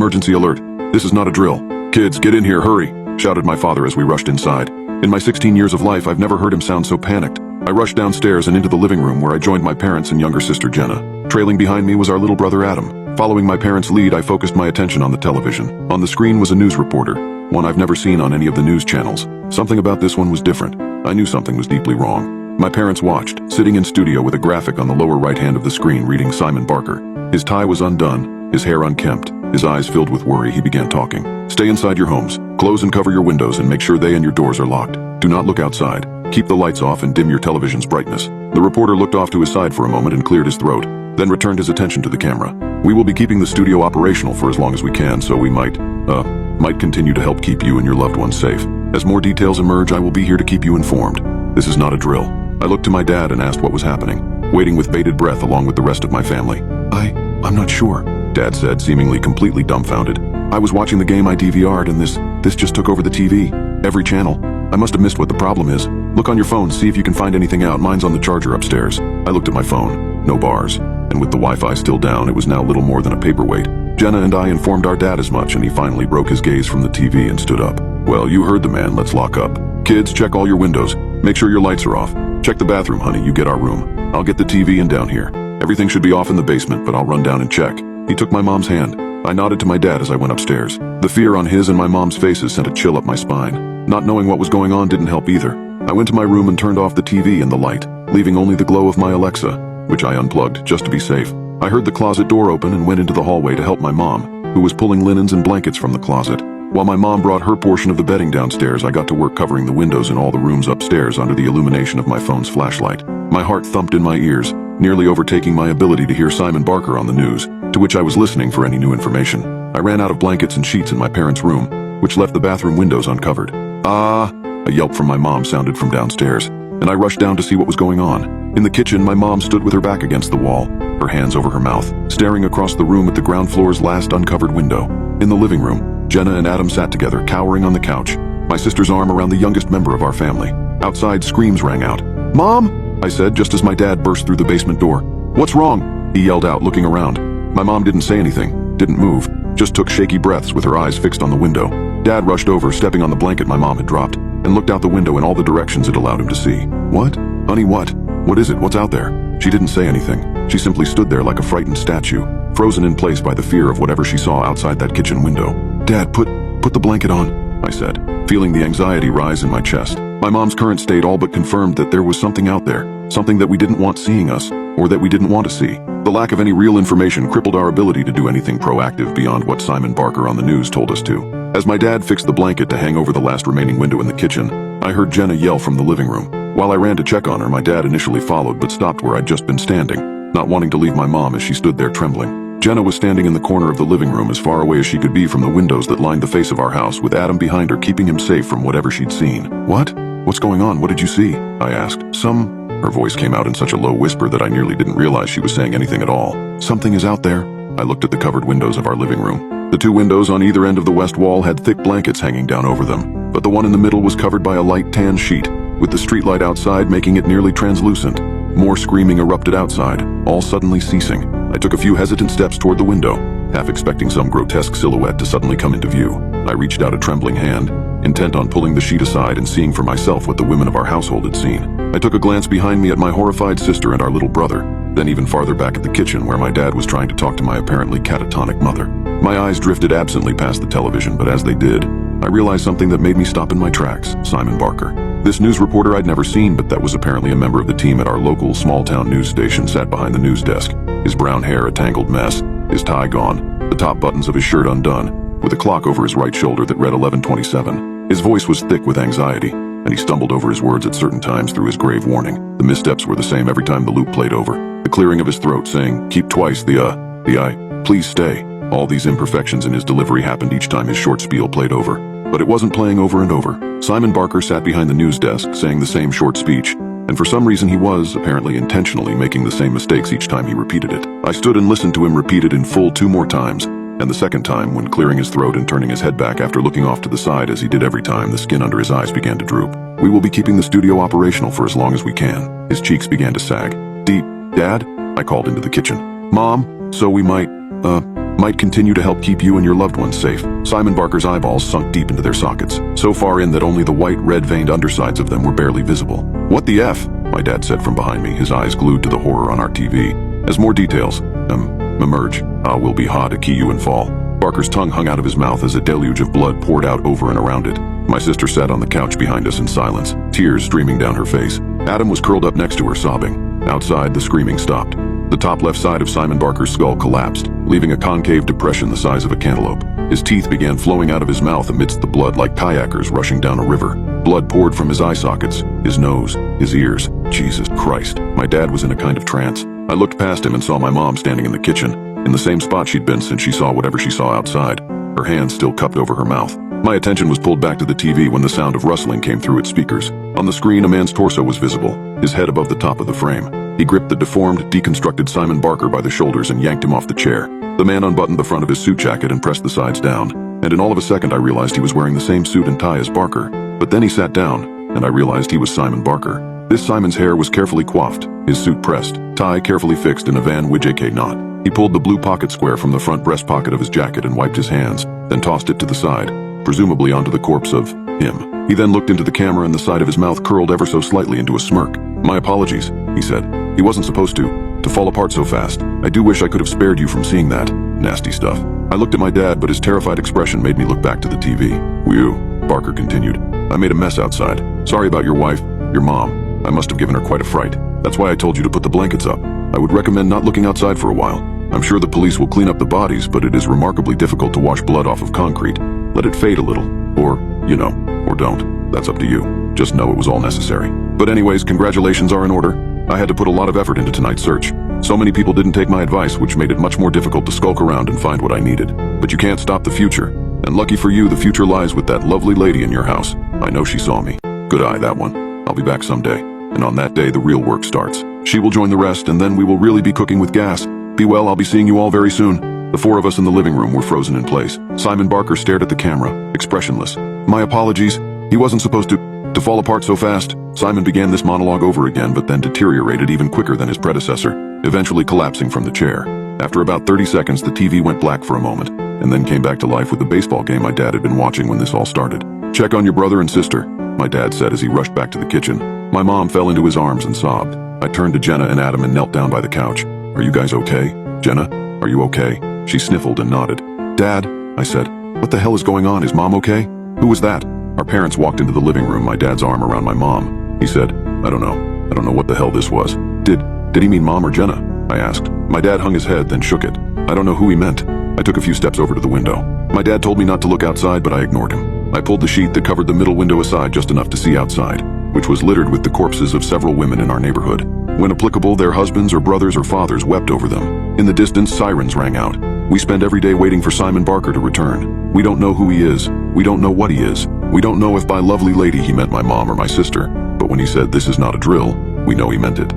Emergency alert. This is not a drill. Kids, get in here, hurry, shouted my father as we rushed inside. In my 16 years of life, I've never heard him sound so panicked. I rushed downstairs and into the living room where I joined my parents and younger sister Jenna. Trailing behind me was our little brother Adam. Following my parents' lead, I focused my attention on the television. On the screen was a news reporter, one I've never seen on any of the news channels. Something about this one was different. I knew something was deeply wrong. My parents watched, sitting in studio with a graphic on the lower right hand of the screen reading Simon Barker. His tie was undone, his hair unkempt. His eyes filled with worry, he began talking. Stay inside your homes. Close and cover your windows and make sure they and your doors are locked. Do not look outside. Keep the lights off and dim your television's brightness. The reporter looked off to his side for a moment and cleared his throat, then returned his attention to the camera. We will be keeping the studio operational for as long as we can, so we might continue to help keep you and your loved ones safe. As more details emerge, I will be here to keep you informed. This is not a drill. I looked to my dad and asked what was happening, waiting with bated breath along with the rest of my family. I'm not sure, Dad said, seemingly completely dumbfounded. I was watching the game I DVR'd and this just took over the TV. Every channel. I must have missed what the problem is. Look on your phone, see if you can find anything out. Mine's on the charger upstairs. I looked at my phone. No bars. And with the Wi-Fi still down, it was now little more than a paperweight. Jenna and I informed our dad as much, and he finally broke his gaze from the TV and stood up. Well, you heard the man. Let's lock up. Kids, check all your windows. Make sure your lights are off. Check the bathroom, honey. You get our room. I'll get the TV in down here. Everything should be off in the basement, but I'll run down and check. He took my mom's hand. I nodded to my dad as I went upstairs. The fear on his and my mom's faces sent a chill up my spine. Not knowing what was going on didn't help either. I went to my room and turned off the TV and the light, leaving only the glow of my Alexa, which I unplugged just to be safe. I heard the closet door open and went into the hallway to help my mom, who was pulling linens and blankets from the closet. While my mom brought her portion of the bedding downstairs, I got to work covering the windows in all the rooms upstairs under the illumination of my phone's flashlight. My heart thumped in my ears, nearly overtaking my ability to hear Simon Barker on the news, to which I was listening for any new information. I ran out of blankets and sheets in my parents' room, which left the bathroom windows uncovered. A yelp from my mom sounded from downstairs, and I rushed down to see what was going on. In the kitchen, my mom stood with her back against the wall, her hands over her mouth, staring across the room at the ground floor's last uncovered window. In the living room, Jenna and Adam sat together, cowering on the couch, my sister's arm around the youngest member of our family. Outside, screams rang out. "Mom!" I said, just as my dad burst through the basement door. "What's wrong?" he yelled out, looking around. My mom didn't say anything, didn't move, just took shaky breaths with her eyes fixed on the window. Dad rushed over, stepping on the blanket my mom had dropped, and looked out the window in all the directions it allowed him to see. "What? Honey, what? What is it? What's out there?" She didn't say anything. She simply stood there like a frightened statue, frozen in place by the fear of whatever she saw outside that kitchen window. "Dad, put the blanket on," I said, feeling the anxiety rise in my chest. My mom's current state all but confirmed that there was something out there, something that we didn't want seeing us, or that we didn't want to see. The lack of any real information crippled our ability to do anything proactive beyond what Simon Barker on the news told us to. As my dad fixed the blanket to hang over the last remaining window in the kitchen, I heard Jenna yell from the living room. While I ran to check on her, my dad initially followed but stopped where I'd just been standing, not wanting to leave my mom as she stood there trembling. Jenna was standing in the corner of the living room as far away as she could be from the windows that lined the face of our house, with Adam behind her keeping him safe from whatever she'd seen. "What? What's going on? What did you see?" I asked. Her voice came out in such a low whisper that I nearly didn't realize she was saying anything at all. "Something is out there." I looked at the covered windows of our living room. The two windows on either end of the west wall had thick blankets hanging down over them, but the one in the middle was covered by a light tan sheet, with the streetlight outside making it nearly translucent. More screaming erupted outside, all suddenly ceasing. I took a few hesitant steps toward the window, half expecting some grotesque silhouette to suddenly come into view. I reached out a trembling hand, intent on pulling the sheet aside and seeing for myself what the women of our household had seen. I took a glance behind me at my horrified sister and our little brother, then even farther back at the kitchen where my dad was trying to talk to my apparently catatonic mother. My eyes drifted absently past the television, but as they did, I realized something that made me stop in my tracks. Simon Barker. This news reporter I'd never seen, but that was apparently a member of the team at our local small-town news station, sat behind the news desk, his brown hair a tangled mess, his tie gone, the top buttons of his shirt undone, with a clock over his right shoulder that read 11:27. His voice was thick with anxiety, and he stumbled over his words at certain times through his grave warning. The missteps were the same every time the loop played over. The clearing of his throat saying, "Keep twice the I, please stay." All these imperfections in his delivery happened each time his short spiel played over. But it wasn't playing over and over. Simon Barker sat behind the news desk, saying the same short speech, and for some reason he was, apparently intentionally, making the same mistakes each time he repeated it. I stood and listened to him repeat it in full 2 more times, and the second time, when clearing his throat and turning his head back after looking off to the side as he did every time, the skin under his eyes began to droop. "We will be keeping the studio operational for as long as we can." His cheeks began to sag. "Dad?" I called into the kitchen. "Mom, so we might, might continue to help keep you and your loved ones safe. Simon Barker's eyeballs sunk deep into their sockets, so far in that only the white, red-veined undersides of them were barely visible. "What the F?" my dad said from behind me, his eyes glued to the horror on our TV. "As more details, emerge, will be hard to key you and fall." Barker's tongue hung out of his mouth as a deluge of blood poured out over and around it. My sister sat on the couch behind us in silence, tears streaming down her face. Adam was curled up next to her, sobbing. Outside, the screaming stopped. The top left side of Simon Barker's skull collapsed, leaving a concave depression the size of a cantaloupe. His teeth began flowing out of his mouth amidst the blood like kayakers rushing down a river. Blood poured from his eye sockets, his nose, his ears. Jesus Christ. My dad was in a kind of trance. I looked past him and saw my mom standing in the kitchen, in the same spot she'd been since she saw whatever she saw outside, her hands still cupped over her mouth. My attention was pulled back to the TV when the sound of rustling came through its speakers. On the screen, a man's torso was visible, his head above the top of the frame. He gripped the deformed, deconstructed Simon Barker by the shoulders and yanked him off the chair. The man unbuttoned the front of his suit jacket and pressed the sides down, and in all of a second I realized he was wearing the same suit and tie as Barker. But then he sat down, and I realized he was Simon Barker. This Simon's hair was carefully coiffed, his suit pressed, tie carefully fixed in a Van Wijeke knot. He pulled the blue pocket square from the front breast pocket of his jacket and wiped his hands, then tossed it to the side, presumably onto the corpse of him. He then looked into the camera and the side of his mouth curled ever so slightly into a smirk. "My apologies," he said. "He wasn't supposed to fall apart so fast. I do wish I could have spared you from seeing that nasty stuff." I looked at my dad, but his terrified expression made me look back to the TV. "You," Barker continued. "I made a mess outside. Sorry about your wife, your mom. I must have given her quite a fright. That's why I told you to put the blankets up. I would recommend not looking outside for a while. I'm sure the police will clean up the bodies, but it is remarkably difficult to wash blood off of concrete. Let it fade a little. Or don't. That's up to you. Just know it was all necessary. But anyways, congratulations are in order. I had to put a lot of effort into tonight's search. So many people didn't take my advice, which made it much more difficult to skulk around and find what I needed. But you can't stop the future. And lucky for you, the future lies with that lovely lady in your house. I know she saw me. Good eye, that one. I'll be back someday. And on that day, the real work starts. She will join the rest, and then we will really be cooking with gas. Be well, I'll be seeing you all very soon." The four of us in the living room were frozen in place. Simon Barker stared at the camera, expressionless. "My apologies. He wasn't supposed to fall apart so fast." Simon began this monologue over again, but then deteriorated even quicker than his predecessor, eventually collapsing from the chair. After about 30 seconds, the TV went black for a moment, and then came back to life with the baseball game my dad had been watching when this all started. "Check on your brother and sister," my dad said as he rushed back to the kitchen. My mom fell into his arms and sobbed. I turned to Jenna and Adam and knelt down by the couch. "Are you guys okay? Jenna, are you okay?" She sniffled and nodded. "Dad," I said, "what the hell is going on? Is Mom okay?" "Who was that?" Our parents walked into the living room, my dad's arm around my mom. He said, I don't know what the hell this was." Did he mean Mom or Jenna?" I asked. My dad hung his head, then shook it. "I don't know who he meant." I took a few steps over to the window. My dad told me not to look outside, but I ignored him. I pulled the sheet that covered the middle window aside just enough to see outside, which was littered with the corpses of several women in our neighborhood. When applicable, their husbands or brothers or fathers wept over them. In the distance, sirens rang out. We spend every day waiting for Simon Barker to return. We don't know who he is. We don't know what he is. We don't know if by lovely lady he meant my mom or my sister. But when he said this is not a drill, we know he meant it.